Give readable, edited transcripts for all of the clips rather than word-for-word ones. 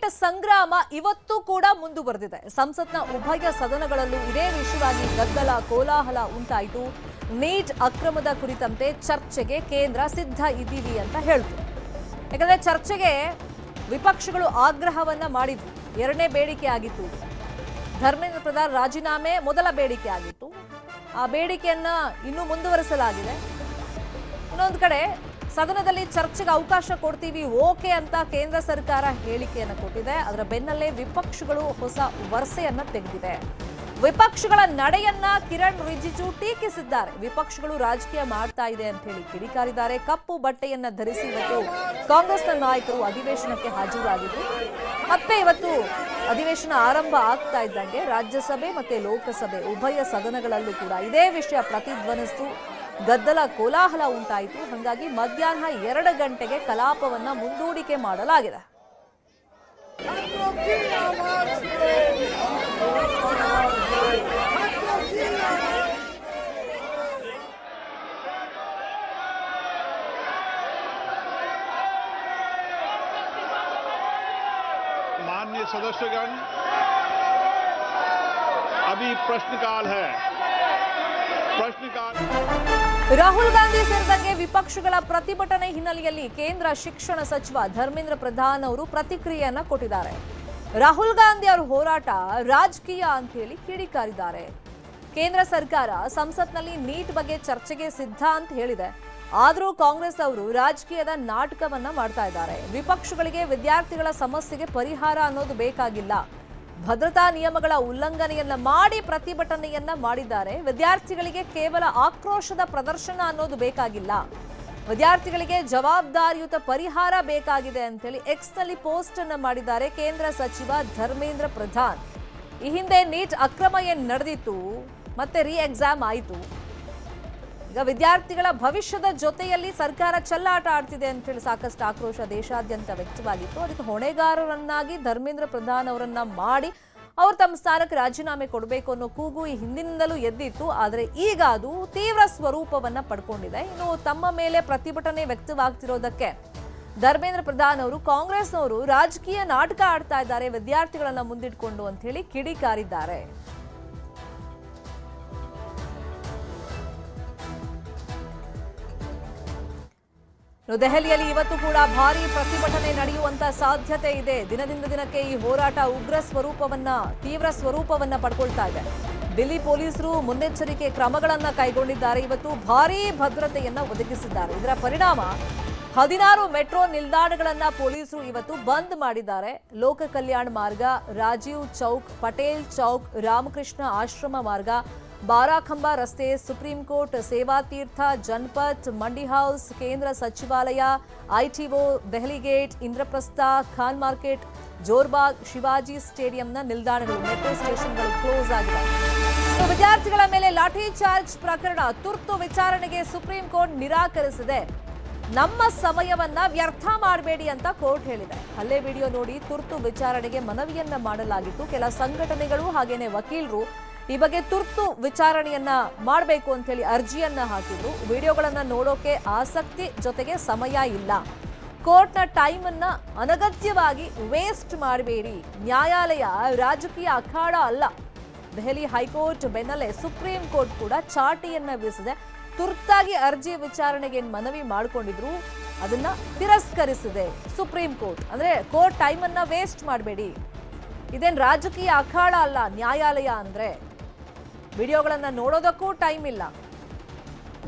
Neat ಸಂಗ್ರಾಮ ಇವತ್ತು ಕೂಡ ಮುಂದುವರೆದಿದೆ. ಸಂಸತ್ನ ಉಭಯ ಸದನಗಳಲ್ಲೂ ಇದೇ ವಿಷಯವಾಗಿ ಗದ್ದಲ ಕೋಲಾಹಲ ಉಂಟಾಯಿತು. ನೀಟ್ ಅಕ್ರಮದ ಕುರಿತಂತೆ ಚರ್ಚೆಗೆ ಕೇಂದ್ರ ಸಿದ್ಧ ಇದ್ದೀವಿ ಅಂತ ಹೇಳಿತು. ಯಾಕಂದ್ರೆ ಚರ್ಚೆಗೆ ವಿಪಕ್ಷಗಳು ಆಗ್ರಹವನ್ನ ಮಾಡಿದ್ರು. ಎರಡನೇ ಬೇಡಿಕೆ ಆಗಿತ್ತು. ಧರ್ಮೇಂದ್ರ ಪ್ರಧಾನ್ ರಾಜೀನಾಮೆ ಮೊದಲ ಬೇಡಿಕೆ ಆಗಿತ್ತು. ಆ ಬೇಡಿಕೆಯನ್ನ ಇನ್ನೂ ಮುಂದುವರಿಸಲಾಗಿದೆ. ಇನ್ನೊಂದು ಕಡೆ ಸದನದಲ್ಲಿ ಚರ್ಚೆಗೆ ಅವಕಾಶ ಕೊಡ್ತೀವಿ ಓಕೆ ಅಂತ ಕೇಂದ್ರ ಸರ್ಕಾರ ಹೇಳಿಕೆಯನ್ನು ಕೊಟ್ಟಿದೆ. ಅದರ ಬೆನ್ನಲ್ಲೇ ವಿಪಕ್ಷಗಳು ಹೊಸ ವರಸೆಯನ್ನ ತೆಗೆದಿವೆ. ವಿಪಕ್ಷಗಳ ನಡೆಯನ್ನ ಕಿರಣ್ ರಿಜಿಜು ಟೀಕಿಸಿದ್ದಾರೆ. ವಿಪಕ್ಷಗಳು ರಾಜಕೀಯ ಮಾಡ್ತಾ ಇದೆ ಅಂತ ಹೇಳಿ ಕಿಡಿಕಾರಿದ್ದಾರೆ. ಕಪ್ಪು ಬಟ್ಟೆಯನ್ನ ಧರಿಸಿ ಇವತ್ತು ಕಾಂಗ್ರೆಸ್ನ ನಾಯಕರು ಅಧಿವೇಶನಕ್ಕೆ ಹಾಜರಾಗಿದ್ರು. ಮತ್ತೆ ಇವತ್ತು ಅಧಿವೇಶನ ಆರಂಭ ಆಗ್ತಾ ಇದ್ದಂಗೆ ರಾಜ್ಯಸಭೆ ಮತ್ತೆ ಲೋಕಸಭೆ ಉಭಯ ಸದನಗಳಲ್ಲೂ ಕೂಡ ಇದೇ ವಿಷಯ ಪ್ರತಿಧ್ವನಿಸಿತು. ಗದ್ದಲ ಕೋಲಾಹಲ ಉಂಟಾಯಿತು. ಹಾಗಾಗಿ ಮಧ್ಯಾಹ್ನ 2 ಗಂಟೆಗೆ ಕಲಾಪವನ್ನ ಮುಂದೂಡಿಕೆ ಮಾಡಲಾಗಿದೆ. माननीय सदस्यगण, अभी प्रश्नकाल है। प्रश्नकाल ರಾಹುಲ್ ಗಾಂಧಿ ಸೇರಿದಂತೆ ವಿಪಕ್ಷಗಳ ಪ್ರತಿಭಟನೆ ಹಿನ್ನೆಲೆಯಲ್ಲಿ ಕೇಂದ್ರ ಶಿಕ್ಷಣ ಸಚಿವ ಧರ್ಮೇಂದ್ರ ಪ್ರಧಾನ್ ಅವರು ಪ್ರತಿಕ್ರಿಯೆಯನ್ನ ಕೊಟ್ಟಿದ್ದಾರೆ. ರಾಹುಲ್ ಗಾಂಧಿ ಅವರ ಹೋರಾಟ ರಾಜಕೀಯ ಅಂತ ಹೇಳಿ ಕಿಡಿಕಾರಿದ್ದಾರೆ. ಕೇಂದ್ರ ಸರ್ಕಾರ ಸಂಸತ್ನಲ್ಲಿ ನೀಟ್ ಬಗ್ಗೆ ಚರ್ಚೆಗೆ ಸಿದ್ಧ ಅಂತ ಹೇಳಿದೆ. ಆದರೂ ಕಾಂಗ್ರೆಸ್ ಅವರು ರಾಜಕೀಯದ ನಾಟಕವನ್ನ ಮಾಡ್ತಾ ಇದ್ದಾರೆ. ವಿಪಕ್ಷಗಳಿಗೆ ವಿದ್ಯಾರ್ಥಿಗಳ ಸಮಸ್ಯೆಗೆ ಪರಿಹಾರ ಅನ್ನೋದು ಬೇಕಾಗಿಲ್ಲ. ಭದ್ರತಾ ನಿಯಮಗಳ ಉಲ್ಲಂಘನೆಯನ್ನ ಮಾಡಿ ಪ್ರತಿಭಟನೆಯನ್ನ ಮಾಡಿದ್ದಾರೆ. ವಿದ್ಯಾರ್ಥಿಗಳಿಗೆ ಕೇವಲ ಆಕ್ರೋಶದ ಪ್ರದರ್ಶನ ಅನ್ನೋದು ಬೇಕಾಗಿಲ್ಲ. ವಿದ್ಯಾರ್ಥಿಗಳಿಗೆ ಜವಾಬ್ದಾರಿಯುತ ಪರಿಹಾರ ಬೇಕಾಗಿದೆ ಅಂತ ಹೇಳಿ ಎಕ್ಸ್ ನಲ್ಲಿ ಪೋಸ್ಟ್ ಅನ್ನ ಮಾಡಿದ್ದಾರೆ ಕೇಂದ್ರ ಸಚಿವ ಧರ್ಮೇಂದ್ರ ಪ್ರಧಾನ್. ಈ ಹಿಂದೆ ನೀಟ್ ಅಕ್ರಮ ಏನ್ ನಡೆದಿತ್ತು, ಮತ್ತೆ ರೀ ಎಕ್ಸಾಮ್ ಆಯಿತು. ಈಗ ವಿದ್ಯಾರ್ಥಿಗಳ ಭವಿಷ್ಯದ ಜೊತೆಯಲ್ಲಿ ಸರ್ಕಾರ ಚೆಲ್ಲಾಟ ಆಡ್ತಿದೆ ಅಂತ ಹೇಳಿ ಸಾಕಷ್ಟು ಆಕ್ರೋಶ ದೇಶಾದ್ಯಂತ ವ್ಯಕ್ತವಾಗಿತ್ತು. ಅದಕ್ಕೆ ಹೊಣೆಗಾರರನ್ನಾಗಿ ಧರ್ಮೇಂದ್ರ ಪ್ರಧಾನ್ ಅವರನ್ನ ಮಾಡಿ ಅವರು ತಮ್ಮ ಸ್ಥಾನಕ್ಕೆ ರಾಜೀನಾಮೆ ಕೊಡಬೇಕು ಅನ್ನೋ ಕೂಗು ಈ ಹಿಂದಿನಿಂದಲೂ ಎದ್ದಿತ್ತು. ಆದರೆ ಈಗ ಅದು ತೀವ್ರ ಸ್ವರೂಪವನ್ನ ಪಡ್ಕೊಂಡಿದೆ. ಇನ್ನು ತಮ್ಮ ಮೇಲೆ ಪ್ರತಿಭಟನೆ ವ್ಯಕ್ತವಾಗ್ತಿರೋದಕ್ಕೆ ಧರ್ಮೇಂದ್ರ ಪ್ರಧಾನ್ ಅವರು ಕಾಂಗ್ರೆಸ್ನವರು ರಾಜಕೀಯ ನಾಟಕ ಆಡ್ತಾ ಇದ್ದಾರೆ ವಿದ್ಯಾರ್ಥಿಗಳನ್ನ ಮುಂದಿಟ್ಕೊಂಡು ಅಂತ ಹೇಳಿ ಕಿಡಿಕಾರಿದ್ದಾರೆ. ದೆಹಲಿಯಲ್ಲಿ ಇವತ್ತು ಕೂಡ ಭಾರೀ ಪ್ರತಿಭಟನೆ ನಡೆಯುವಂತ ಸಾಧ್ಯತೆ ಇದೆ. ದಿನದಿಂದ ದಿನಕ್ಕೆ ಈ ಹೋರಾಟ ಉಗ್ರ ಸ್ವರೂಪವನ್ನ ತೀವ್ರ ಸ್ವರೂಪವನ್ನ ಪಡ್ಕೊಳ್ತಾ ಇದೆ. ದಿಲ್ಲಿ ಪೊಲೀಸರು ಮುನ್ನೆಚ್ಚರಿಕೆ ಕ್ರಮಗಳನ್ನ ಕೈಗೊಂಡಿದ್ದಾರೆ. ಇವತ್ತು ಭಾರೀ ಭದ್ರತೆಯನ್ನ ಒದಗಿಸಿದ್ದಾರೆ. ಇದರ ಪರಿಣಾಮ 16 ಮೆಟ್ರೋ ನಿಲ್ದಾಣಗಳನ್ನ ಪೊಲೀಸರು ಇವತ್ತು ಬಂದ್ ಮಾಡಿದ್ದಾರೆ. ಲೋಕ ಕಲ್ಯಾಣ ಮಾರ್ಗ, ರಾಜೀವ್ ಚೌಕ್, ಪಟೇಲ್ ಚೌಕ್, ರಾಮಕೃಷ್ಣ ಆಶ್ರಮ ಮಾರ್ಗ, ಬಾರಾಖಂಬ ರಸ್ತೆ, ಸುಪ್ರೀಂ ಕೋರ್ಟ್, ಸೇವಾ ತೀರ್ಥ, ಜನಪತ್, ಮಂಡಿ ಹೌಸ್, ಕೇಂದ್ರ ಸಚಿವಾಲಯ, ITO, Delhi gate, Indraprastha, Khan market, ಜೋರ್ಬಾಗ್, Shivaji ಸ್ಟೇಡಿಯಂನ ನಿಲ್ದಾಣಗಳು, ಮೆಟ್ರೋ ಸ್ಟೇಷನ್ಗಳು ಕ್ಲೋಸ್ ಆಗಿದೆ. ವಿದ್ಯಾರ್ಥಿಗಳ ಮೇಲೆ ಲಾಠಿ ಚಾರ್ಜ್ ಪ್ರಕರಣ ತುರ್ತು ವಿಚಾರಣೆಗೆ ಸುಪ್ರೀಂ ಕೋರ್ಟ್ ನಿರಾಕರಿಸಿದೆ. ನಮ್ಮ ಸಮಯವನ್ನ ವ್ಯರ್ಥ ಮಾಡಬೇಡಿ ಅಂತ ಕೋರ್ಟ್ ಹೇಳಿದೆ. ಹಲ್ಲೆ ವಿಡಿಯೋ ನೋಡಿ ತುರ್ತು ವಿಚಾರಣೆಗೆ ಮನವಿಯನ್ನ ಮಾಡಲಾಗಿತ್ತು. ಕೆಲ ಸಂಘಟನೆಗಳು ಹಾಗೇನೆ ವಕೀಲರು ಈ ಬಗ್ಗೆ ತುರ್ತು ವಿಚಾರಣೆಯನ್ನ ಮಾಡಬೇಕು ಅಂತ ಹೇಳಿ ಅರ್ಜಿಯನ್ನ ಹಾಕಿದ್ರು. ವಿಡಿಯೋಗಳನ್ನ ನೋಡೋಕೆ ಆಸಕ್ತಿ ಜೊತೆಗೆ ಸಮಯ ಇಲ್ಲ. ಕೋರ್ಟ್ನ ಟೈಮ್ ಅನ್ನ ಅನಗತ್ಯವಾಗಿ ವೇಸ್ಟ್ ಮಾಡಬೇಡಿ. ನ್ಯಾಯಾಲಯ ರಾಜಕೀಯ ಅಖಾಡ ಅಲ್ಲ. ದೆಹಲಿ ಹೈಕೋರ್ಟ್ ಬೆನ್ನಲ್ಲೇ ಸುಪ್ರೀಂ ಕೋರ್ಟ್ ಕೂಡ ಚಾಟಿಯನ್ನ ಬೀಸಿದೆ. ತುರ್ತಾಗಿ ಅರ್ಜಿ ವಿಚಾರಣೆಗೆ ಮನವಿ ಮಾಡಿಕೊಂಡಿದ್ರು, ಅದನ್ನ ತಿರಸ್ಕರಿಸಿದೆ ಸುಪ್ರೀಂ ಕೋರ್ಟ್. ಅಂದ್ರೆ ಕೋರ್ಟ್ ಟೈಮ್ ಅನ್ನ ವೇಸ್ಟ್ ಮಾಡಬೇಡಿ, ಇದೇನ್ ರಾಜಕೀಯ ಅಖಾಡ ಅಲ್ಲ ನ್ಯಾಯಾಲಯ ಅಂದ್ರೆ. ವಿಡಿಯೋಗಳನ್ನ ನೋಡೋದಕ್ಕೂ ಟೈಮ್ ಇಲ್ಲ,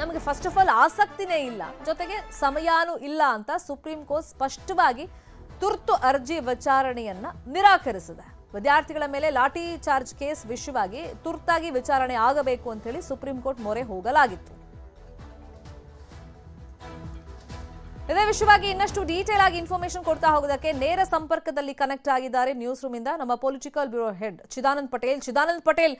ನಮಗೆ ಫಸ್ಟ್ ಆಫ್ ಆಲ್ ಆಸಕ್ತಿನೇ ಇಲ್ಲ, ಜೊತೆಗೆ ಸಮಯಾನೂ ಇಲ್ಲ ಅಂತ ಸುಪ್ರೀಂ ಕೋರ್ಟ್ ಸ್ಪಷ್ಟವಾಗಿ ತುರ್ತು ಅರ್ಜಿ ವಿಚಾರಣೆಯನ್ನ ನಿರಾಕರಿಸಿದೆ. ವಿದ್ಯಾರ್ಥಿಗಳ ಮೇಲೆ ಲಾಠಿ ಚಾರ್ಜ್ ಕೇಸ್ ವಿಷಯವಾಗಿ ತುರ್ತಾಗಿ ವಿಚಾರಣೆ ಆಗಬೇಕು ಅಂತ ಹೇಳಿ ಸುಪ್ರೀಂ ಕೋರ್ಟ್ ಮೊರೆ ಹೋಗಲಾಗಿತ್ತು. ಇದೇ ವಿಷಯವಾಗಿ ಇನ್ನಷ್ಟು ಡೀಟೇಲ್ ಆಗಿ ಇನ್ಫಾರ್ಮೇಶನ್ ಕೊಡ್ತಾ ಹೋಗೋದಕ್ಕೆ ನೇರ ಸಂಪರ್ಕದಲ್ಲಿ ಕನೆಕ್ಟ್ ಆಗಿದ್ದಾರೆ ನ್ಯೂಸ್ ರೂಮ್ ಇಂದ ನಮ್ಮ political bureau head Chidanand Patel. Chidanand Patel,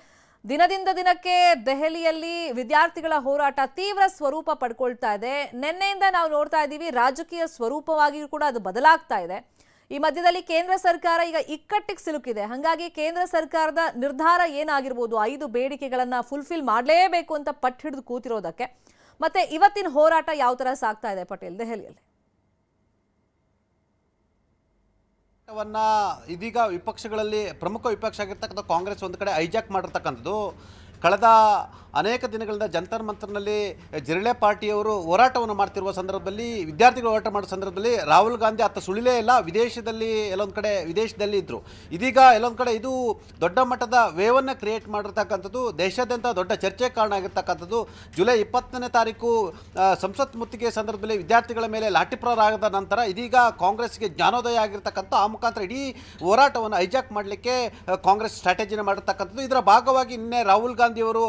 ದಿನದಿಂದ ದಿನಕ್ಕೆ ದೆಹಲಿಯಲ್ಲಿ ವಿದ್ಯಾರ್ಥಿಗಳ ಹೋರಾಟ ತೀವ್ರ ಸ್ವರೂಪ ಪಡ್ಕೊಳ್ತಾ ಇದೆ. ನಿನ್ನೆಯಿಂದ ನಾವು ನೋಡ್ತಾ ಇದ್ದೀವಿ ರಾಜಕೀಯ ಸ್ವರೂಪವಾಗಿಯೂ ಕೂಡ ಅದು ಬದಲಾಗ್ತಾ ಇದೆ. ಈ ಮಧ್ಯದಲ್ಲಿ ಕೇಂದ್ರ ಸರ್ಕಾರ ಈಗ ಇಕ್ಕಟ್ಟಿಗೆ ಸಿಲುಕಿದೆ. ಹಾಗಾಗಿ ಕೇಂದ್ರ ಸರ್ಕಾರದ ನಿರ್ಧಾರ ಏನಾಗಿರ್ಬೋದು, 5 ಬೇಡಿಕೆಗಳನ್ನ ಫುಲ್ಫಿಲ್ ಮಾಡಲೇಬೇಕು ಅಂತ ಪಟ್ಟು ಹಿಡಿದು ಕೂತಿರೋದಕ್ಕೆ, ಮತ್ತೆ ಇವತ್ತಿನ ಹೋರಾಟ ಯಾವ ತರ ಸಾಗ್ತಾ ಇದೆ ಪಟೇಲ್ ದೆಹಲಿಯಲ್ಲಿ? ವನ್ನ ಇದೀಗ ವಿಪಕ್ಷಗಳಲ್ಲಿ ಪ್ರಮುಖ ವಿಪಕ್ಷ ಆಗಿರ್ತಕ್ಕಂಥ ಕಾಂಗ್ರೆಸ್ ಒಂದು ಕಡೆ ಹೈಜಾಕ್ ಮಾಡಿರ್ತಕ್ಕಂಥದ್ದು. ಕಳೆದ ಅನೇಕ ದಿನಗಳಿಂದ ಜಂತರ್ ಮಂತರ್ನಲ್ಲಿ ಜಿರಳೆ ಪಾರ್ಟಿಯವರು ಹೋರಾಟವನ್ನು ಮಾಡ್ತಿರುವ ಸಂದರ್ಭದಲ್ಲಿ, ವಿದ್ಯಾರ್ಥಿಗಳು ಹೋರಾಟ ಮಾಡೋ ಸಂದರ್ಭದಲ್ಲಿ ರಾಹುಲ್ ಗಾಂಧಿ ಅತ್ತ ಸುಳಿಲೇ ಇಲ್ಲ. ವಿದೇಶದಲ್ಲಿ ಇದ್ದರು. ಇದೀಗ ಎಲ್ಲೊಂದು ಕಡೆ ಇದು ದೊಡ್ಡ ಮಟ್ಟದ ವೇವನ್ನು ಕ್ರಿಯೇಟ್ ಮಾಡಿರ್ತಕ್ಕಂಥದ್ದು, ದೇಶಾದ್ಯಂತ ದೊಡ್ಡ ಚರ್ಚೆ ಕಾರಣ ಆಗಿರ್ತಕ್ಕಂಥದ್ದು. ಜುಲೈ 20ನೇ ತಾರೀಕು ಸಂಸತ್ ಮುತ್ತಿಗೆ ಸಂದರ್ಭದಲ್ಲಿ ವಿದ್ಯಾರ್ಥಿಗಳ ಮೇಲೆ ಲಾಠಿ ಪ್ರಹಾರ ಆಗದ ನಂತರ ಇದೀಗ ಕಾಂಗ್ರೆಸ್ಗೆ ಜ್ಞಾನೋದಯ ಆಗಿರ್ತಕ್ಕಂಥ ಆ ಮುಖಾಂತರ ಇಡೀ ಹೋರಾಟವನ್ನು ಹೈಜಾಕ್ ಮಾಡಲಿಕ್ಕೆ ಕಾಂಗ್ರೆಸ್ ಸ್ಟ್ರಾಟಜಿನ ಮಾಡಿರ್ತಕ್ಕಂಥದ್ದು. ಇದರ ಭಾಗವಾಗಿ ನಿನ್ನೆ ರಾಹುಲ್ ಗಾಂಧಿಯವರು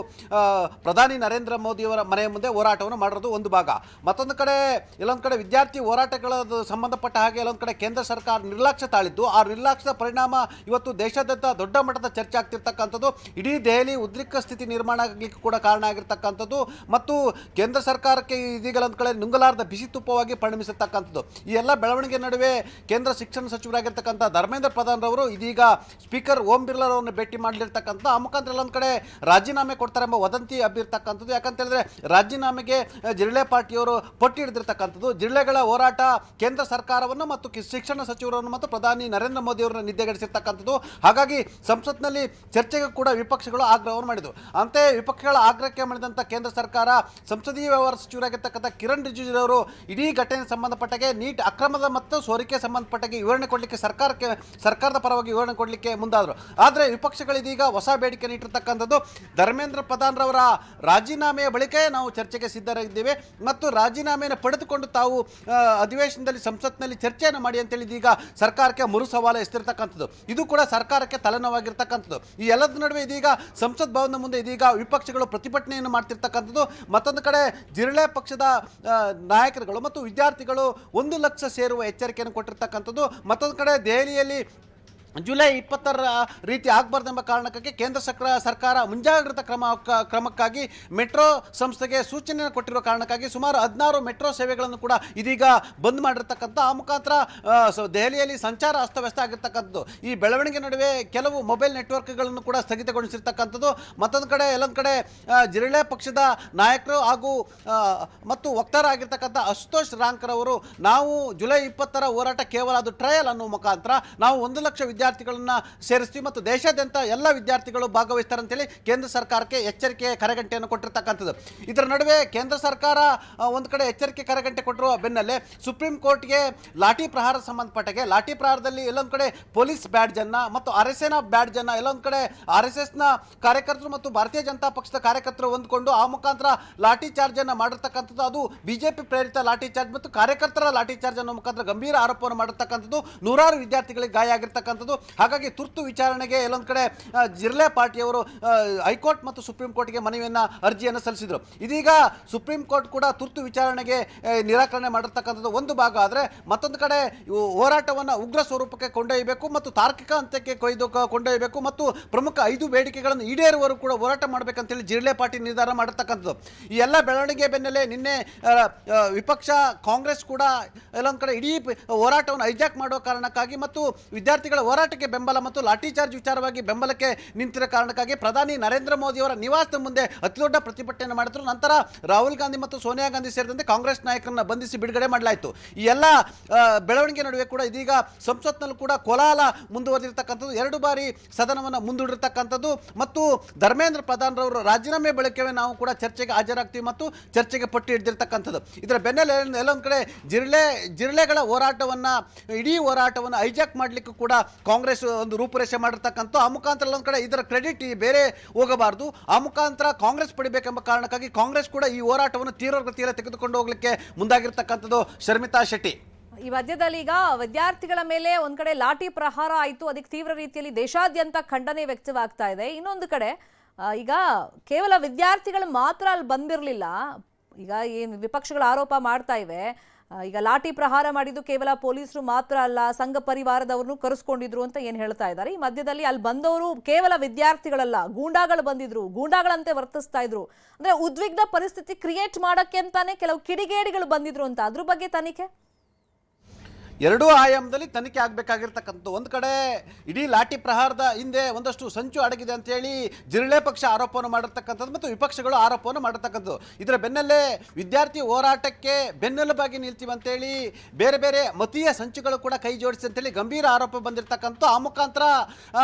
ಪ್ರಧಾನಿ ನರೇಂದ್ರ ಮೋದಿಯವರ ಮನೆ ಮುಂದೆ ಹೋರಾಟವನ್ನು ಮಾಡಿರೋದು ಒಂದು ಭಾಗ. ಮತ್ತೊಂದು ಕಡೆ ಎಲ್ಲೊಂದು ಕಡೆ ವಿದ್ಯಾರ್ಥಿ ಹೋರಾಟಗಳ ಸಂಬಂಧಪಟ್ಟ ಹಾಗೆ ಎಲ್ಲೊಂದು ಕಡೆ ಕೇಂದ್ರ ಸರ್ಕಾರ ನಿರ್ಲಕ್ಷ್ಯ ತಾಳಿದ್ದು. ಆ ನಿರ್ಲಕ್ಷ್ಯದ ಪರಿಣಾಮ ಇವತ್ತು ದೇಶಾದ್ಯಂತ ದೊಡ್ಡ ಮಟ್ಟದ ಚರ್ಚೆ ಆಗ್ತಿರ್ತಕ್ಕಂಥದ್ದು. ಇಡೀ ದೆಹಲಿ ಉದ್ರಿಕ್ತ ಸ್ಥಿತಿ ನಿರ್ಮಾಣ ಆಗಲಿಕ್ಕೆ ಕೂಡ ಕಾರಣ ಆಗಿರ್ತಕ್ಕಂಥದ್ದು. ಮತ್ತು ಕೇಂದ್ರ ಸರ್ಕಾರಕ್ಕೆ ಇದೀಗ ಒಂದು ಕಡೆ ನುಂಗಲಾರದ ಬಿಸಿ ತುಪ್ಪವಾಗಿ ಪರಿಣಮಿಸಿರ್ತಕ್ಕಂಥದ್ದು. ಈ ಎಲ್ಲ ಬೆಳವಣಿಗೆ ನಡುವೆ ಕೇಂದ್ರ ಶಿಕ್ಷಣ ಸಚಿವರಾಗಿರ್ತಕ್ಕಂಥ ಧರ್ಮೇಂದ್ರ ಪ್ರಧಾನ್ ರವರು ಇದೀಗ ಸ್ಪೀಕರ್ ಓಂ ಬಿರ್ಲಾ ಅವರನ್ನು ಭೇಟಿ ಮಾಡಲಿರ್ತಕ್ಕಂಥ ಆ ಮುಖಾಂತರ ಎಲ್ಲೊಂದು ಕಡೆ ರಾಜೀನಾಮೆ ಕೊಡ್ತಾರೆ ಎಂಬ ವದಂತಿ ಹಬ್ಬಿರ್ತಕ್ಕಂಥದ್ದು. ಯಾಕಂತ ಹೇಳಿದ್ರೆ ರಾಜೀನಾಮೆಗೆ ಜಿರಳೆ ಪಾರ್ಟಿಯವರು ಪಟ್ಟಿ ಹಿಡಿದಿರ್ತಕ್ಕಂಥದ್ದು. ಜಿರಳೆಗಳ ಹೋರಾಟ ಕೇಂದ್ರ ಸರ್ಕಾರವನ್ನು ಮತ್ತು ಶಿಕ್ಷಣ ಸಚಿವರನ್ನು ಮತ್ತು ಪ್ರಧಾನಿ ನರೇಂದ್ರ ಮೋದಿ ಅವರನ್ನು ನಿದ್ದೆಗೆಡಿಸಿರ್ತಕ್ಕಂಥದ್ದು. ಹಾಗಾಗಿ ಸಂಸತ್ನಲ್ಲಿ ಚರ್ಚೆಗೆ ಕೂಡ ವಿಪಕ್ಷಗಳು ಆಗ್ರಹವನ್ನು ಮಾಡಿದವು. ಅಂತೆಯೇ ವಿಪಕ್ಷಗಳ ಆಗ್ರಹಕ್ಕೆ ಮಾಡಿದಂಥ ಕೇಂದ್ರ ಸರ್ಕಾರ ಸಂಸದೀಯ ವ್ಯವಹಾರ ಸಚಿವರಾಗಿರ್ತಕ್ಕಂಥ ಕಿರಣ್ ರಿಜಿಜು ಅವರು ಇಡೀ ಘಟನೆಗೆ ಸಂಬಂಧಪಟ್ಟಾಗೆ ನೀಟ್ ಅಕ್ರಮದ ಮತ್ತು ಸೋರಿಕೆ ಸಂಬಂಧಪಟ್ಟಾಗೆ ವಿವರಣೆ ಕೊಡಲಿಕ್ಕೆ ಸರ್ಕಾರದ ಪರವಾಗಿ ವಿವರಣೆ ಕೊಡಲಿಕ್ಕೆ ಮುಂದಾದರು. ಆದರೆ ವಿಪಕ್ಷಗಳು ಇದೀಗ ಹೊಸ ಬೇಡಿಕೆ ಇಟ್ಟಿರ್ತಕ್ಕಂಥದ್ದು, ಧರ್ಮೇಂದ್ರ ಪ್ರಧಾನ್ ರವರ ರಾಜೀನಾಮೆಯ ಬಳಿಕ ನಾವು ಚರ್ಚೆಗೆ ಸಿದ್ಧರಾಗಿದ್ದೇವೆ ಮತ್ತು ರಾಜೀನಾಮೆಯನ್ನು ಪಡೆದುಕೊಂಡು ತಾವು ಅಧಿವೇಶನದಲ್ಲಿ ಸಂಸತ್ನಲ್ಲಿ ಚರ್ಚೆಯನ್ನು ಮಾಡಿ ಅಂತೇಳಿ ಇದೀಗ ಸರ್ಕಾರಕ್ಕೆ ಮರು ಸವಾಲು ಎಸ್ತಿರ್ತಕ್ಕಂಥದ್ದು. ಇದು ಕೂಡ ಸರ್ಕಾರಕ್ಕೆ ತಲೆನೋವಾಗಿರ್ತಕ್ಕಂಥದ್ದು. ಈ ಎಲ್ಲದ ನಡುವೆ ಇದೀಗ ಸಂಸತ್ ಭವನದ ಮುಂದೆ ಇದೀಗ ವಿಪಕ್ಷಗಳು ಪ್ರತಿಭಟನೆಯನ್ನು ಮಾಡ್ತಿರ್ತಕ್ಕಂಥದ್ದು. ಮತ್ತೊಂದು ಕಡೆ ಜಿರಳೆ ಪಕ್ಷದ ನಾಯಕರುಗಳು ಮತ್ತು ವಿದ್ಯಾರ್ಥಿಗಳು 1 ಲಕ್ಷ ಸೇರುವ ಎಚ್ಚರಿಕೆಯನ್ನು ಕೊಟ್ಟಿರ್ತಕ್ಕಂಥದ್ದು. ಮತ್ತೊಂದು ಕಡೆ ದೆಹಲಿಯಲ್ಲಿ ಜುಲೈ 20ರ ರೀತಿ ಆಗಬಾರ್ದೆಂಬ ಕಾರಣಕ್ಕಾಗಿ ಕೇಂದ್ರ ಸರ್ಕಾರ ಮುಂಜಾಗ್ರತಾ ಕ್ರಮಕ್ಕಾಗಿ ಮೆಟ್ರೋ ಸಂಸ್ಥೆಗೆ ಸೂಚನೆಯನ್ನು ಕೊಟ್ಟಿರುವ ಕಾರಣಕ್ಕಾಗಿ ಸುಮಾರು 16 ಮೆಟ್ರೋ ಸೇವೆಗಳನ್ನು ಕೂಡ ಇದೀಗ ಬಂದ್ ಮಾಡಿರ್ತಕ್ಕಂಥ ಆ ಮುಖಾಂತರ ದೆಹಲಿಯಲ್ಲಿ ಸಂಚಾರ ಅಸ್ತವ್ಯಸ್ತ ಆಗಿರ್ತಕ್ಕಂಥದ್ದು. ಈ ಬೆಳವಣಿಗೆ ನಡುವೆ ಕೆಲವು ಮೊಬೈಲ್ ನೆಟ್ವರ್ಕ್ಗಳನ್ನು ಕೂಡ ಸ್ಥಗಿತಗೊಳಿಸಿರ್ತಕ್ಕಂಥದ್ದು. ಮತ್ತೊಂದು ಕಡೆ ಎಲ್ಲೊಂದು ಕಡೆ ಜಿರಳೆ ಪಕ್ಷದ ನಾಯಕರು ಹಾಗೂ ಮತ್ತು ವಕ್ತಾರ ಆಗಿರ್ತಕ್ಕಂಥ ಅಶುತೋಷ್ ರಾಂಕರ್ ಅವರು ನಾವು ಜುಲೈ 20ರ ಹೋರಾಟ ಕೇವಲ ಅದು ಟ್ರಯಲ್ ಅನ್ನೋ ಮುಖಾಂತರ ನಾವು 1 ಲಕ್ಷ ವಿದ್ಯಾರ್ಥಿಗಳನ್ನು ಸೇರಿಸ್ತೀವಿ ಮತ್ತು ದೇಶಾದ್ಯಂತ ಎಲ್ಲ ವಿದ್ಯಾರ್ಥಿಗಳು ಭಾಗವಹಿಸ್ತಾರೆ ಅಂತೇಳಿ ಕೇಂದ್ರ ಸರ್ಕಾರಕ್ಕೆ ಎಚ್ಚರಿಕೆ ಕರೆಗಂಟೆಯನ್ನು ಕೊಟ್ಟಿರ್ತಕ್ಕಂಥದ್ದು. ಇದರ ನಡುವೆ ಕೇಂದ್ರ ಸರ್ಕಾರ ಒಂದು ಕಡೆ ಎಚ್ಚರಿಕೆ ಕರೆಗಂಟೆ ಕೊಟ್ಟಿರುವ ಬೆನ್ನಲ್ಲೇ ಸುಪ್ರೀಂ ಕೋರ್ಟ್ಗೆ ಲಾಠಿ ಪ್ರಹಾರ ಸಂಬಂಧಪಟ್ಟಾಗೆ ಲಾಠಿ ಪ್ರಹಾರದಲ್ಲಿ ಎಲ್ಲೊಂದು ಕಡೆ ಪೊಲೀಸ್ ಬ್ಯಾಡ್ಜನ್ನು ಮತ್ತು RSSನ ಬ್ಯಾಡ್ಜನ್ನು ಎಲ್ಲೊಂದು ಕಡೆ RSSನ ಕಾರ್ಯಕರ್ತರು ಮತ್ತು ಭಾರತೀಯ ಜನತಾ ಪಕ್ಷದ ಕಾರ್ಯಕರ್ತರು ಹೊಂದಿಕೊಂಡು ಆ ಮುಖಾಂತರ ಲಾಠಿ ಚಾರ್ಜನ್ನು ಮಾಡಿರ್ತಕ್ಕಂಥದ್ದು. ಅದು ಬಿಜೆಪಿ ಪ್ರೇರಿತ ಲಾಠಿ ಚಾರ್ಜ್ ಮತ್ತು ಕಾರ್ಯಕರ್ತರ ಲಾಠಿ ಚಾರ್ಜ್ ಅನ್ನೋ ಮುಖಾಂತರ ಗಂಭೀರ ಆರೋಪವನ್ನು ಮಾಡಿರ್ತಕ್ಕಂಥದ್ದು. ನೂರಾರು ವಿದ್ಯಾರ್ಥಿಗಳಿಗೆ ಗಾಯ ಆಗಿರ್ತಕ್ಕಂಥದ್ದು. ಹಾಗಾಗಿ ತುರ್ತು ವಿಚಾರಣೆಗೆ ಎಲ್ಲೊಂದು ಕಡೆ ಜಿರಳೆ ಪಾರ್ಟಿಯವರು ಹೈಕೋರ್ಟ್ ಮತ್ತು ಸುಪ್ರೀಂ ಕೋರ್ಟ್ಗೆ ಅರ್ಜಿಯನ್ನು ಸಲ್ಲಿಸಿದರು. ಇದೀಗ ಸುಪ್ರೀಂ ಕೋರ್ಟ್ ಕೂಡ ತುರ್ತು ವಿಚಾರಣೆಗೆ ನಿರಾಕರಣೆ ಮಾಡಿರ್ತಕ್ಕಂಥದ್ದು ಒಂದು ಭಾಗ. ಆದರೆ ಮತ್ತೊಂದು ಕಡೆ ಹೋರಾಟವನ್ನು ಉಗ್ರ ಸ್ವರೂಪಕ್ಕೆ ಕೊಂಡೊಯ್ಯಬೇಕು ಮತ್ತು ತಾರ್ಕಿಕ ಹಂತಕ್ಕೆ ಕೊಂಡೊಯ್ಯಬೇಕು ಮತ್ತು ಪ್ರಮುಖ 5 ಬೇಡಿಕೆಗಳನ್ನು ಈಡೇರುವವರು ಕೂಡ ಹೋರಾಟ ಮಾಡಬೇಕಂತೇಳಿ ಜಿರಳೆ ಪಾರ್ಟಿ ನಿರ್ಧಾರ ಮಾಡಿರ್ತಕ್ಕಂಥದ್ದು. ಈ ಎಲ್ಲ ಬೆಳವಣಿಗೆ ಬೆನ್ನಲ್ಲೇ ನಿನ್ನೆ ವಿಪಕ್ಷ ಕಾಂಗ್ರೆಸ್ ಕೂಡ ಎಲ್ಲೊಂದು ಕಡೆ ಇಡೀ ಹೋರಾಟವನ್ನು ಹೈಜಾಕ್ ಮಾಡುವ ಕಾರಣಕ್ಕಾಗಿ ಮತ್ತು ವಿದ್ಯಾರ್ಥಿಗಳ ಹೋರಾಟಕ್ಕೆ ಬೆಂಬಲ ಮತ್ತು ಲಾಠಿ ಚಾರ್ಜ್ ವಿಚಾರವಾಗಿ ಬೆಂಬಲಕ್ಕೆ ನಿಂತಿರೋ ಕಾರಣಕ್ಕಾಗಿ ಪ್ರಧಾನಿ ನರೇಂದ್ರ ಮೋದಿ ಅವರ ನಿವಾಸದ ಮುಂದೆ ಅತಿದೊಡ್ಡ ಪ್ರತಿಭಟನೆ ಮಾಡಿದ್ರು. ನಂತರ ರಾಹುಲ್ ಗಾಂಧಿ ಮತ್ತು ಸೋನಿಯಾ ಗಾಂಧಿ ಸೇರಿದಂತೆ ಕಾಂಗ್ರೆಸ್ ನಾಯಕರನ್ನ ಬಂಧಿಸಿ ಬಿಡುಗಡೆ ಮಾಡಲಾಯಿತು. ಈ ಎಲ್ಲ ಬೆಳವಣಿಗೆ ನಡುವೆ ಕೂಡ ಇದೀಗ ಸಂಸತ್ನಲ್ಲೂ ಕೂಡ ಕೋಲಾಹಲ ಮುಂದುವರೆದಿರ್ತಕ್ಕಂಥದ್ದು. 2 ಬಾರಿ ಸದನವನ್ನು ಮುಂದೂಡಿರ್ತಕ್ಕಂಥದ್ದು ಮತ್ತು ಧರ್ಮೇಂದ್ರ ಪ್ರಧಾನ್ ರವರು ರಾಜೀನಾಮೆ ಬಳಿಕವೇ ನಾವು ಕೂಡ ಚರ್ಚೆಗೆ ಹಾಜರಾಗ್ತೀವಿ ಮತ್ತು ಚರ್ಚೆಗೆ ಪಟ್ಟಿ ಹಿಡಿದಿರ್ತಕ್ಕಂಥದ್ದು. ಇದರ ಬೆನ್ನಲ್ಲೇ ಎಲ್ಲೊಂದು ಕಡೆ ಜಿರಳೆಗಳ ಇಡೀ ಹೋರಾಟವನ್ನು ಹೈಜಾಕ್ ಮಾಡಲಿಕ್ಕೂ ಕೂಡ ಕಾಂಗ್ರೆಸ್ ಒಂದು ರೂಪುರೇಷೆ ಮಾಡಿರ್ತಕ್ಕಂಥ ಆ ಮುಖಾಂತರ ಒಂದು ಕಡೆ ಇದರ ಕ್ರೆಡಿಟ್ ಬೇರೆ ಹೋಗಬಾರದು, ಆ ಮುಖಾಂತರ ಕಾಂಗ್ರೆಸ್ ಪಡಿಬೇಕೆಂಬ ಕಾರಣಕ್ಕಾಗಿ ಕಾಂಗ್ರೆಸ್ ಕೂಡ ಈ ಹೋರಾಟವನ್ನು ತೀವ್ರಗತಿಯಲ್ಲಿ ತೆಗೆದುಕೊಂಡು ಹೋಗಲಿಕ್ಕೆ ಮುಂದಾಗಿರ್ತಕ್ಕಂಥದ್ದು. ಶರ್ಮಿತಾ ಶೆಟ್ಟಿ, ಈ ಮಧ್ಯದಲ್ಲಿ ಈಗ ವಿದ್ಯಾರ್ಥಿಗಳ ಮೇಲೆ ಒಂದ್ ಕಡೆ ಲಾಠಿ ಪ್ರಹಾರ ಆಯಿತು, ಅದಕ್ಕೆ ತೀವ್ರ ರೀತಿಯಲ್ಲಿ ದೇಶಾದ್ಯಂತ ಖಂಡನೆ ವ್ಯಕ್ತವಾಗ್ತಾ ಇದೆ. ಇನ್ನೊಂದು ಕಡೆ ಈಗ ಕೇವಲ ವಿದ್ಯಾರ್ಥಿಗಳು ಮಾತ್ರ ಅಲ್ಲಿ ಬಂದಿರಲಿಲ್ಲ. ಈಗ ಏನು ವಿಪಕ್ಷಗಳು ಆರೋಪ ಮಾಡ್ತಾ ಇವೆ, ಈಗ ಲಾಠಿ ಪ್ರಹಾರ ಮಾಡಿದ್ದು ಕೇವಲ ಪೊಲೀಸರು ಮಾತ್ರ ಅಲ್ಲ, ಸಂಘ ಪರಿವಾರದವ್ರನ್ನು ಕರೆಸ್ಕೊಂಡಿದ್ರು ಅಂತ ಏನು ಹೇಳ್ತಾ ಇದ್ದಾರೆ. ಈ ಮಧ್ಯದಲ್ಲಿ ಅಲ್ಲಿ ಬಂದವರು ಕೇವಲ ವಿದ್ಯಾರ್ಥಿಗಳಲ್ಲ, ಗೂಂಡಾಗಳು ಬಂದಿದ್ರು, ಗೂಂಡಾಗಳಂತೆ ವರ್ತಿಸ್ತಾ ಇದ್ರು. ಅಂದ್ರೆ ಉದ್ವಿಗ್ನ ಪರಿಸ್ಥಿತಿ ಕ್ರಿಯೇಟ್ ಮಾಡಕ್ಕೆ ಅಂತಾನೆ ಕೆಲವು ಕಿಡಿಗೇಡಿಗಳು ಬಂದಿದ್ರು ಅಂತ. ಅದ್ರ ಬಗ್ಗೆ ತನಿಖೆ ಎರಡೂ ಆಯಾಮದಲ್ಲಿ ತನಿಖೆ ಆಗಬೇಕಾಗಿರ್ತಕ್ಕಂಥದ್ದು. ಒಂದು ಕಡೆ ಇಡೀ ಲಾಠಿ ಪ್ರಹಾರದ ಹಿಂದೆ ಒಂದಷ್ಟು ಸಂಚು ಅಡಗಿದೆ ಅಂತೇಳಿ ಜಿರಳೆ ಪಕ್ಷ ಆರೋಪವನ್ನು ಮಾಡಿರ್ತಕ್ಕಂಥದ್ದು ಮತ್ತು ವಿಪಕ್ಷಗಳು ಆರೋಪವನ್ನು ಮಾಡಿರ್ತಕ್ಕಂಥದ್ದು. ಇದರ ಬೆನ್ನಲ್ಲೇ ವಿದ್ಯಾರ್ಥಿ ಹೋರಾಟಕ್ಕೆ ಬೆನ್ನೆಲುಬಾಗಿ ನಿಲ್ತೀವಿ ಅಂತೇಳಿ ಬೇರೆ ಬೇರೆ ಮತೀಯ ಸಂಚುಗಳು ಕೂಡ ಕೈ ಜೋಡಿಸಿ ಅಂತೇಳಿ ಗಂಭೀರ ಆರೋಪ ಬಂದಿರತಕ್ಕಂಥ ಆ ಮುಖಾಂತರ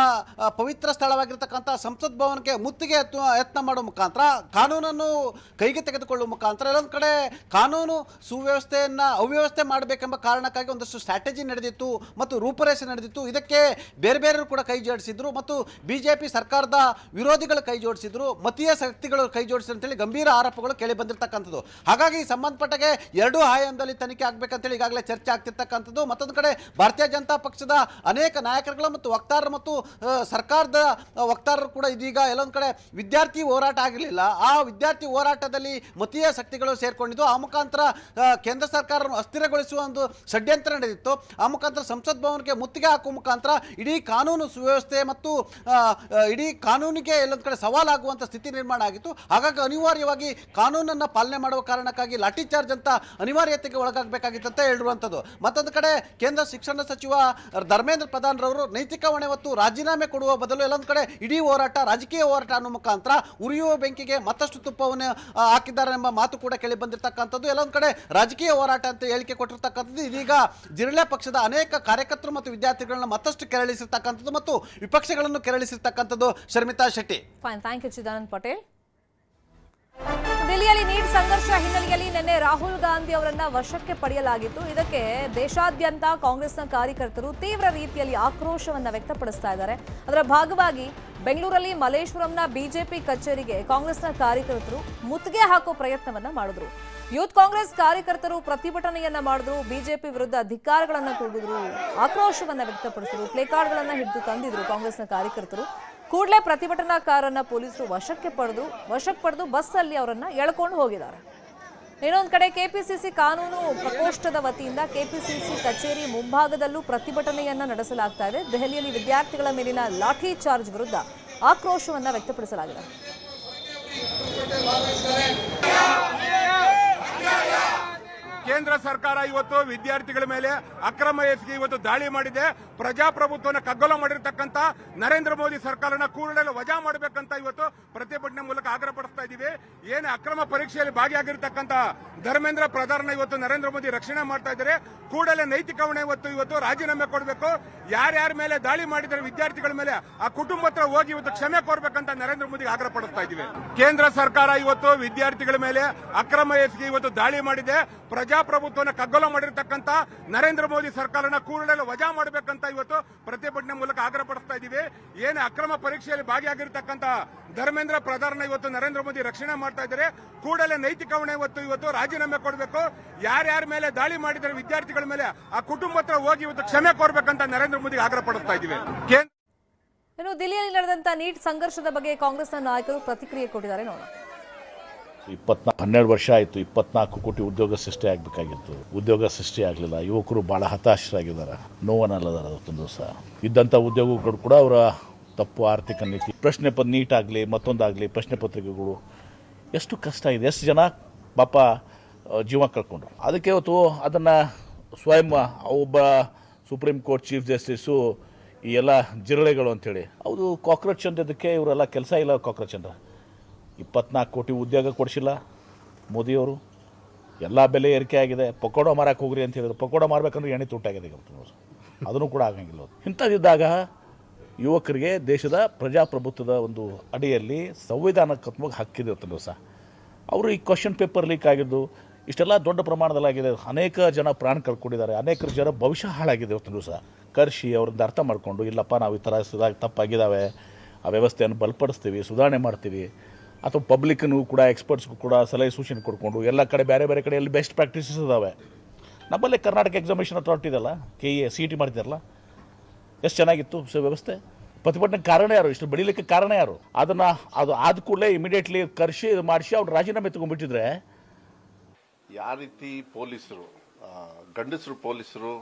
ಪವಿತ್ರ ಸ್ಥಳವಾಗಿರ್ತಕ್ಕಂಥ ಸಂಸತ್ ಭವನಕ್ಕೆ ಮುತ್ತಿಗೆ ಯತ್ನ ಮಾಡುವ ಮುಖಾಂತರ ಕಾನೂನನ್ನು ಕೈಗೆ ತೆಗೆದುಕೊಳ್ಳುವ ಮುಖಾಂತರ ಎಲ್ಲೊಂದು ಕಡೆ ಕಾನೂನು ಸುವ್ಯವಸ್ಥೆಯನ್ನು ಅವ್ಯವಸ್ಥೆ ಮಾಡಬೇಕೆಂಬ ಕಾರಣಕ್ಕಾಗಿ ಒಂದಷ್ಟು ಸ್ಟ್ರಾಟಜಿ ನಡೆದಿತ್ತು ಮತ್ತು ರೂಪರೇಷೆ ನಡೆದಿತ್ತು. ಇದಕ್ಕೆ ಬೇರೆ ಬೇರೆಯವರು ಕೂಡ ಕೈ ಜೋಡಿಸಿದ್ರು ಮತ್ತು ಬಿಜೆಪಿ ಸರ್ಕಾರದ ವಿರೋಧಿಗಳು ಕೈ ಜೋಡಿಸಿದ್ರು, ಮತೀಯ ಶಕ್ತಿಗಳು ಕೈ ಜೋಡಿಸಿದ್ರು ಅಂತೇಳಿ ಗಂಭೀರ ಆರೋಪಗಳು ಕೇಳಿ ಬಂದಿರತಕ್ಕಂಥದ್ದು. ಹಾಗಾಗಿ ಸಂಬಂಧಪಟ್ಟಾಗೆ ಎರಡೂ ಆಯಾಮದಲ್ಲಿ ತನಿಖೆ ಆಗಬೇಕಂತೇಳಿ ಈಗಾಗಲೇ ಚರ್ಚೆ ಆಗ್ತಿರ್ತಕ್ಕಂಥದ್ದು. ಮತ್ತೊಂದು ಕಡೆ ಭಾರತೀಯ ಜನತಾ ಪಕ್ಷದ ಅನೇಕ ನಾಯಕರುಗಳು ಮತ್ತು ವಕ್ತಾರರು ಮತ್ತು ಸರ್ಕಾರದ ವಕ್ತಾರರು ಕೂಡ ಇದೀಗ ಎಲ್ಲೊಂದು ಕಡೆ ವಿದ್ಯಾರ್ಥಿ ಹೋರಾಟ ಆಗಿರಲಿಲ್ಲ, ಆ ವಿದ್ಯಾರ್ಥಿ ಹೋರಾಟದಲ್ಲಿ ಮತೀಯ ಶಕ್ತಿಗಳು ಸೇರ್ಕೊಂಡಿದ್ದು, ಆ ಮುಖಾಂತರ ಕೇಂದ್ರ ಸರ್ಕಾರವನ್ನು ಅಸ್ಥಿರಗೊಳಿಸುವ ಒಂದು ಷಡ್ಯಂತ್ರ ನಡೆದಿತ್ತು. ಆ ಮುಖಾಂತರ ಸಂಸತ್ ಭವನಕ್ಕೆ ಮುತ್ತಿಗೆ ಹಾಕುವ ಮುಖಾಂತರ ಇಡೀ ಕಾನೂನು ಸುವ್ಯವಸ್ಥೆ ಮತ್ತು ಇಡೀ ಕಾನೂನಿಗೆ ಎಲ್ಲೊಂದು ಕಡೆ ಸವಾಲಾಗುವಂಥ ಸ್ಥಿತಿ ನಿರ್ಮಾಣ ಆಗಿತ್ತು. ಹಾಗಾಗಿ ಅನಿವಾರ್ಯವಾಗಿ ಕಾನೂನನ್ನು ಪಾಲನೆ ಮಾಡುವ ಕಾರಣಕ್ಕಾಗಿ ಲಾಠಿ ಚಾರ್ಜ್ ಅಂತ ಅನಿವಾರ್ಯತೆಗೆ ಒಳಗಾಗಬೇಕಾಗಿತ್ತು ಅಂತ ಹೇಳಿರುವಂಥದ್ದು. ಮತ್ತೊಂದು ಕಡೆ ಕೇಂದ್ರ ಶಿಕ್ಷಣ ಸಚಿವ ಧರ್ಮೇಂದ್ರ ಪ್ರಧಾನ್ ರವರು ನೈತಿಕ ಹೊಣೆ ಹೊತ್ತು ರಾಜೀನಾಮೆ ಕೊಡುವ ಬದಲು ಎಲ್ಲೊಂದು ಕಡೆ ಇಡೀ ಹೋರಾಟ ರಾಜಕೀಯ ಹೋರಾಟ ಅನ್ನೋ ಮುಖಾಂತರ ಉರಿಯುವ ಬೆಂಕಿಗೆ ಮತ್ತಷ್ಟು ತುಪ್ಪವನ್ನು ಹಾಕಿದ್ದಾರೆ ಎಂಬ ಮಾತು ಕೂಡ ಕೇಳಿ ಬಂದಿರತಕ್ಕಂಥದ್ದು. ಎಲ್ಲೊಂದು ಕಡೆ ರಾಜಕೀಯ ಹೋರಾಟ ಅಂತ ಹೇಳಿಕೆ ಕೊಟ್ಟಿರ್ತಕ್ಕಂಥದ್ದು. ಇದೀಗ ಜಿರಳೆ ಪಕ್ಷದ ಅನೇಕ ಕಾರ್ಯಕರ್ತರು ಮತ್ತು ವಿದ್ಯಾರ್ಥಿಗಳನ್ನ ಮತ್ತಷ್ಟು ಕೆರಳಿಸಿರ್ತಕ್ಕಂಥದ್ದು ಮತ್ತು ವಿಪಕ್ಷಗಳನ್ನು ಕೆರಳಿಸಿರ್ತಕ್ಕಂಥದ್ದು. Sharmitha Shetty. Fine, thank you Chidanand Patel. ದಿಲ್ಲಿಯಲ್ಲಿ ನೀಟ್ ಸಂಘರ್ಷ ಹಿನ್ನೆಲೆಯಲ್ಲಿ ನಿನ್ನೆ ರಾಹುಲ್ ಗಾಂಧಿ ಅವರನ್ನ ವಶಕ್ಕೆ ಪಡೆಯಲಾಗಿತ್ತು. ಇದಕ್ಕೆ ದೇಶಾದ್ಯಂತ ಕಾಂಗ್ರೆಸ್ನ ಕಾರ್ಯಕರ್ತರು ತೀವ್ರ ರೀತಿಯಲ್ಲಿ ಆಕ್ರೋಶವನ್ನ ವ್ಯಕ್ತಪಡಿಸ್ತಾ ಇದ್ದಾರೆ. ಅದರ ಭಾಗವಾಗಿ ಬೆಂಗಳೂರಲ್ಲಿ ಮಲ್ಲೇಶ್ವರಂನ ಬಿಜೆಪಿ ಕಚೇರಿಗೆ ಕಾಂಗ್ರೆಸ್ನ ಕಾರ್ಯಕರ್ತರು ಮುತ್ತಿಗೆ ಹಾಕೋ ಪ್ರಯತ್ನವನ್ನ ಮಾಡಿದ್ರು. ಯೂತ್ ಕಾಂಗ್ರೆಸ್ ಕಾರ್ಯಕರ್ತರು ಪ್ರತಿಭಟನೆಯನ್ನ ಮಾಡಿದ್ರು, ಬಿಜೆಪಿ ವಿರುದ್ಧ ಧಿಕ್ಕಾರಗಳನ್ನ ಕೂಗಿದ್ರು, ಆಕ್ರೋಶವನ್ನ ವ್ಯಕ್ತಪಡಿಸಿದ್ರು, ಪ್ಲೇಕಾರ್ಡ್ಗಳನ್ನ ಹಿಡಿದು ತಂದಿದ್ರು ಕಾಂಗ್ರೆಸ್ನ ಕಾರ್ಯಕರ್ತರು. ಕೂಡಲೇ ಪ್ರತಿಭಟನಾಕಾರರನ್ನ ಪೊಲೀಸರು ವಶಕ್ಕೆ ಪಡೆದು ಬಸ್ ಅಲ್ಲಿ ಅವರನ್ನ ಎಳ್ಕೊಂಡು ಹೋಗಿದ್ದಾರೆ. ಇನ್ನೊಂದು ಕಡೆ ಕೆಪಿಸಿಸಿ ಕಾನೂನು ಪ್ರಕೋಷ್ಠದ ವತಿಯಿಂದ ಕೆಪಿಸಿಸಿ ಕಚೇರಿ ಮುಂಭಾಗದಲ್ಲೂ ಪ್ರತಿಭಟನೆಯನ್ನ ನಡೆಸಲಾಗ್ತಾ ಇದೆ. ದೆಹಲಿಯಲ್ಲಿ ವಿದ್ಯಾರ್ಥಿಗಳ ಮೇಲಿನ ಲಾಠಿ ಚಾರ್ಜ್ ವಿರುದ್ಧ ಆಕ್ರೋಶವನ್ನ ವ್ಯಕ್ತಪಡಿಸಲಾಗಿದೆ. ಕೇಂದ್ರ ಸರ್ಕಾರ ಇವತ್ತು ವಿದ್ಯಾರ್ಥಿಗಳ ಮೇಲೆ ಅಕ್ರಮ ಎಸಗಿ ಇವತ್ತು ದಾಳಿ ಮಾಡಿದೆ. ಪ್ರಜಾಪ್ರಭುತ್ವವನ್ನು ಕಗ್ಗೊಲ ಮಾಡಿರ್ತಕ್ಕಂಥ ನರೇಂದ್ರ ಮೋದಿ ಸರ್ಕಾರನ ಕೂಡಲೇ ವಜಾ ಮಾಡಬೇಕಂತ ಇವತ್ತು ಪ್ರತಿಭಟನೆ ಮೂಲಕ ಆಗ್ರಹ ಪಡಿಸ್ತಾ ಇದ್ದೀವಿ. ಏನು ಅಕ್ರಮ ಪರೀಕ್ಷೆಯಲ್ಲಿ ಭಾಗಿಯಾಗಿರ್ತಕ್ಕಂಥ ಧರ್ಮೇಂದ್ರ ಪ್ರಧಾನ ಇವತ್ತು ನರೇಂದ್ರ ಮೋದಿ ರಕ್ಷಣೆ ಮಾಡ್ತಾ ಇದ್ದಾರೆ. ಕೂಡಲೇ ನೈತಿಕ ಹೊಣೆ ಇವತ್ತು ರಾಜೀನಾಮೆ ಕೊಡಬೇಕು. ಯಾರ್ಯಾರ ಮೇಲೆ ದಾಳಿ ಮಾಡಿದರೆ ವಿದ್ಯಾರ್ಥಿಗಳ ಮೇಲೆ ಆ ಕುಟುಂಬ ಹತ್ರ ಹೋಗಿ ಇವತ್ತು ಕ್ಷಮೆ ಕೋರಬೇಕಂತ ನರೇಂದ್ರ ಮೋದಿ ಆಗ್ರಹ ಪಡಿಸ್ತಾ ಇದ್ದೀವಿ. ಕೇಂದ್ರ ಸರ್ಕಾರ ಇವತ್ತು ವಿದ್ಯಾರ್ಥಿಗಳ ಮೇಲೆ ಅಕ್ರಮ ಎಸಗಿ ಇವತ್ತು ದಾಳಿ ಮಾಡಿದೆ. ಪ್ರಜಾಪ್ರಭುತ್ವವನ್ನು ಕಗ್ಗೊಲ ಮಾಡಿರ್ತಕ್ಕಂಥ ನರೇಂದ್ರ ಮೋದಿ ಸರ್ಕಾರನ ಕೂಡಲೇ ವಜಾ ಮಾಡಬೇಕಂತ ಇವತ್ತು ಪ್ರತಿಭಟನೆ ಮೂಲಕ ಆಗ್ರಹ ಪಡಿಸ್ತಾ ಇದ್ದೀವಿ. ಏನು ಅಕ್ರಮ ಪರೀಕ್ಷೆಯಲ್ಲಿ ಭಾಗಿಯಾಗಿರ್ತಕ್ಕಂಥ ಧರ್ಮೇಂದ್ರ ಪ್ರಧಾನ ಇವತ್ತು ನರೇಂದ್ರ ಮೋದಿ ರಕ್ಷಣೆ ಮಾಡ್ತಾ ಇದ್ದಾರೆ. ಕೂಡಲೇ ನೈತಿಕ ಹೊಣೆ ಇವತ್ತು ರಾಜೀನಾಮೆ ಕೊಡಬೇಕು. ಯಾರ್ಯಾರ ಮೇಲೆ ದಾಳಿ ಮಾಡಿದರೆ ವಿದ್ಯಾರ್ಥಿಗಳ ಮೇಲೆ ಆ ಕುಟುಂಬ ಹತ್ರ ಹೋಗಿ ಇವತ್ತು ಕ್ಷಮೆ ಕೋರಬೇಕಂತ ನರೇಂದ್ರ ಮೋದಿ ಆಗ್ರಹ ಪಡಿಸ್ತಾ ಇದ್ದೀವಿ. ಇನ್ನು ದಿಲ್ಲಿಯಲ್ಲಿ ನಡೆದಂತ ನೀಟ್ ಸಂಘರ್ಷದ ಬಗ್ಗೆ ಕಾಂಗ್ರೆಸ್ನ ನಾಯಕರು ಪ್ರತಿಕ್ರಿಯೆ ಕೊಟ್ಟಿದ್ದಾರೆ. ನೋಡೋಣ. 12 ವರ್ಷ ಆಯಿತು, 24 ಕೋಟಿ ಉದ್ಯೋಗ ಸೃಷ್ಟಿ ಆಗಬೇಕಾಗಿತ್ತು, ಉದ್ಯೋಗ ಸೃಷ್ಟಿ ಆಗಲಿಲ್ಲ. ಯುವಕರು ಭಾಳ ಹತಾಶರಾಗಿದ್ದಾರೆ, ನೋವನ್ನಲ್ಲದಾರ. ಅವತ್ತೊಂದು ದಿವಸ ಇದ್ದಂಥ ಉದ್ಯೋಗಗಳು ಕೂಡ ಅವರ ತಪ್ಪು ಆರ್ಥಿಕ ನೀತಿ, ಪ್ರಶ್ನೆ ನೀಟ್ ಆಗಲಿ ಮತ್ತೊಂದಾಗಲಿ ಪ್ರಶ್ನೆ ಪತ್ರಿಕೆಗಳು ಎಷ್ಟು ಕಷ್ಟ ಇದೆ, ಎಷ್ಟು ಜನ ಪಾಪ ಜೀವ ಕಳ್ಕೊಂಡ್ರು. ಅದಕ್ಕೆ ಇವತ್ತು ಅದನ್ನು ಸ್ವಯಂ ಒಬ್ಬ ಸುಪ್ರೀಂ ಕೋರ್ಟ್ ಚೀಫ್ ಜಸ್ಟಿಸು ಈ ಎಲ್ಲ ಜಿರಳೆಗಳು ಅಂಥೇಳಿ ಹೌದು ಕಾಕ್ರೋಚ್ ಅಂತಿದ್ದಕ್ಕೆ ಇವರೆಲ್ಲ ಕೆಲಸ ಇಲ್ಲ. ಕಾಕ್ರೋಚ್ ಅಂದ್ರೆ 24 ಕೋಟಿ ಉದ್ಯೋಗ ಕೊಡಿಸಿಲ್ಲ ಮೋದಿಯವರು. ಎಲ್ಲ ಬೆಲೆ ಏರಿಕೆ ಆಗಿದೆ. ಪಕೋಡ ಮಾರಕ್ಕೆ ಹೋಗ್ರಿ ಅಂತ ಹೇಳಿದ್ರು. ಪಕೋಡ ಮಾರಬೇಕಂದ್ರೆ ಎಣ್ಣೆ ತುಟ್ಟಾಗಿದೆ ಇವತ್ತು, ಅದನ್ನು ಕೂಡ ಆಗಂಗಿಲ್ಲ. ಇಂಥದ್ದಿದ್ದಾಗ ಯುವಕರಿಗೆ ದೇಶದ ಪ್ರಜಾಪ್ರಭುತ್ವದ ಒಂದು ಅಡಿಯಲ್ಲಿ ಸಂವಿಧಾನಾತ್ಮಕ ಹಕ್ಕಿದೆ ಇವತ್ತು ದಿವಸ. ಅವರು ಈ ಕ್ವಶನ್ ಪೇಪರ್ ಲೀಕ್ ಆಗಿದ್ದು ಇಷ್ಟೆಲ್ಲ ದೊಡ್ಡ ಪ್ರಮಾಣದಲ್ಲಾಗಿದೆ. ಅನೇಕ ಜನ ಪ್ರಾಣ ಕಳ್ಕೊಂಡಿದ್ದಾರೆ, ಅನೇಕ ಜನ ಭವಿಷ್ಯ ಹಾಳಾಗಿದೆ ಇವತ್ತು ದಿವಸ. ಕರ್ಷಿ ಅವ್ರದ್ದು ಅರ್ಥ ಮಾಡಿಕೊಂಡು ಇಲ್ಲಪ್ಪ ನಾವು ಈ ಥರ ತಪ್ಪಾಗಿದ್ದಾವೆ, ಆ ವ್ಯವಸ್ಥೆಯನ್ನು ಬಲಪಡಿಸ್ತೀವಿ, ಸುಧಾರಣೆ ಮಾಡ್ತೀವಿ, ಅಥವಾ ಪಬ್ಲಿಕ್ನು ಕೂಡ ಎಕ್ಸ್ಪರ್ಟ್ಸ್ಗೂ ಕೂಡ ಸಲಹೆ ಸೂಚನೆ ಕೊಡ್ಕೊಂಡು ಎಲ್ಲ ಕಡೆ ಬೇರೆ ಬೇರೆ ಕಡೆ ಎಲ್ಲಿ ಬೆಸ್ಟ್ ಪ್ರಾಕ್ಟೀಸಸ್ ಇದ್ದಾವೆ. ನಮ್ಮಲ್ಲೇ ಕರ್ನಾಟಕ ಎಕ್ಸಾಮಿನೇಷನ್ ಅಥಾರಿಟಿ ಇದೆಲ್ಲ, KE CET ಮಾಡ್ತಿರಲ್ಲ, ಎಷ್ಟು ಚೆನ್ನಾಗಿತ್ತು ವ್ಯವಸ್ಥೆ. ಪ್ರತಿಭಟನೆಗೆ ಕಾರಣ ಯಾರು, ಇಷ್ಟು ಬೆಳೀಲಿಕ್ಕೆ ಕಾರಣ ಯಾರು? ಅದನ್ನು ಅದು ಆದ ಕೂಡಲೇ ಇಮಿಡಿಯೇಟ್ಲಿ ಕರ್ಷಿ ಮಾಡಿಸಿ ಅವ್ರು ರಾಜೀನಾಮೆ ತೊಗೊಂಡ್ಬಿಟ್ಟಿದ್ರೆ. ಯಾವ ರೀತಿ ಪೊಲೀಸರು, ಗಂಡಸರು ಪೊಲೀಸರು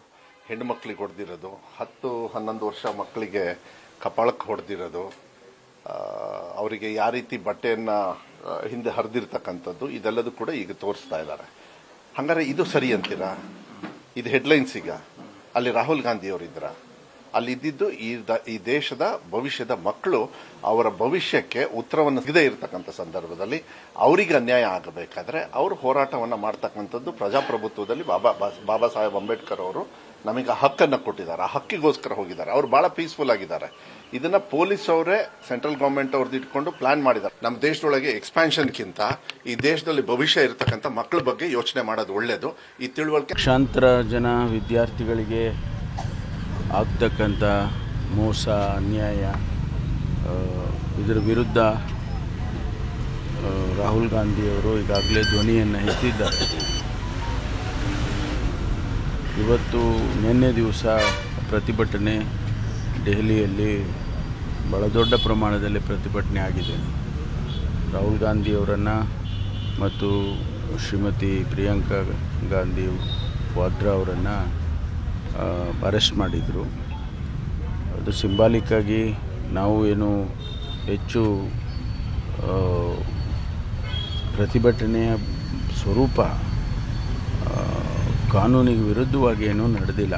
ಹೆಣ್ಣುಮಕ್ಳಿಗೆ ಹೊಡೆದಿರೋದು, 10-11 ವರ್ಷ ಮಕ್ಕಳಿಗೆ ಕಪಾಳಕ್ಕೆ ಹೊಡೆದಿರೋದು, ಅವರಿಗೆ ಯಾವ ರೀತಿ ಬಟ್ಟೆಯನ್ನು ಹಿಂದೆ ಹರಿದಿರ್ತಕ್ಕಂಥದ್ದು, ಇದೆಲ್ಲದೂ ಕೂಡ ಈಗ ತೋರಿಸ್ತಾ ಇದ್ದಾರೆ. ಹಾಗಾದ್ರೆ ಇದು ಸರಿ ಅಂತೀರಾ? ಇದು ಹೆಡ್ಲೈನ್ಸ್ ಈಗ ಅಲ್ಲಿ ರಾಹುಲ್ ಗಾಂಧಿ ಅವರಿದ್ರ, ಅಲ್ಲಿ ಇದ್ದಿದ್ದು ಈ ದೇಶದ ಭವಿಷ್ಯದ ಮಕ್ಕಳು. ಅವರ ಭವಿಷ್ಯಕ್ಕೆ ಉತ್ತರವನ್ನು ಸಿಗದೇ ಇರತಕ್ಕಂಥ ಸಂದರ್ಭದಲ್ಲಿ ಅವರಿಗೆ ಅನ್ಯಾಯ ಆಗಬೇಕಾದ್ರೆ ಅವರು ಹೋರಾಟವನ್ನು ಮಾಡ್ತಕ್ಕಂಥದ್ದು ಪ್ರಜಾಪ್ರಭುತ್ವದಲ್ಲಿ ಬಾಬಾ ಸಾಹೇಬ್ ಅಂಬೇಡ್ಕರ್ ಅವರು ನಮಗೆ ಹಕ್ಕನ್ನು ಕೊಟ್ಟಿದ್ದಾರೆ. ಆ ಹಕ್ಕಿಗೋಸ್ಕರ ಹೋಗಿದ್ದಾರೆ. ಅವರು ಬಹಳ ಪೀಸ್ಫುಲ್ ಆಗಿದ್ದಾರೆ. ಇದನ್ನ ಪೊಲೀಸ್ ಅವರೇ ಸೆಂಟ್ರಲ್ ಗವರ್ಮೆಂಟ್ ಅವ್ರದ್ದು ಇಟ್ಕೊಂಡು ಪ್ಲಾನ್ ಮಾಡಿದ್ದಾರೆ. ನಮ್ಮ ದೇಶದೊಳಗೆ ಎಕ್ಸ್ಪಾನ್ಷನ್ಗಿಂತ ಈ ದೇಶದಲ್ಲಿ ಭವಿಷ್ಯ ಇರತಕ್ಕಂಥ ಮಕ್ಕಳ ಬಗ್ಗೆ ಯೋಚನೆ ಮಾಡೋದು ಒಳ್ಳೇದು. ಈ ತಿಳುವಳಿಕೆ ಲಕ್ಷಾಂತರ ಜನ ವಿದ್ಯಾರ್ಥಿಗಳಿಗೆ ಆಗ್ತಕ್ಕಂಥ ಮೋಸ, ಅನ್ಯಾಯ, ಇದರ ವಿರುದ್ಧ ರಾಹುಲ್ ಗಾಂಧಿಯವರು ಈಗಾಗಲೇ ಧ್ವನಿಯನ್ನು ಎತ್ತಿದ್ದಾರೆ. ಇವತ್ತು ನಿನ್ನೆ ದಿವಸ ಪ್ರತಿಭಟನೆ ದೆಹಲಿಯಲ್ಲಿ ಭಾಳ ದೊಡ್ಡ ಪ್ರಮಾಣದಲ್ಲಿ ಪ್ರತಿಭಟನೆ ಆಗಿದೆ. ರಾಹುಲ್ ಗಾಂಧಿಯವರನ್ನು ಮತ್ತು ಶ್ರೀಮತಿ ಪ್ರಿಯಾಂಕಾ ಗಾಂಧಿ ವಾದ್ರಾ ಅವರನ್ನು ಅರೆಸ್ಟ್ ಮಾಡಿದರು. ಅದು ಸಿಂಬಾಲಿಕ್ಕಾಗಿ ನಾವು ಏನು ಹೆಚ್ಚು ಪ್ರತಿಭಟನೆಯ ಸ್ವರೂಪ ಕಾನೂನಿಗೆ ವಿರುದ್ಧವಾಗಿ ಏನೂ ನಡೆದಿಲ್ಲ.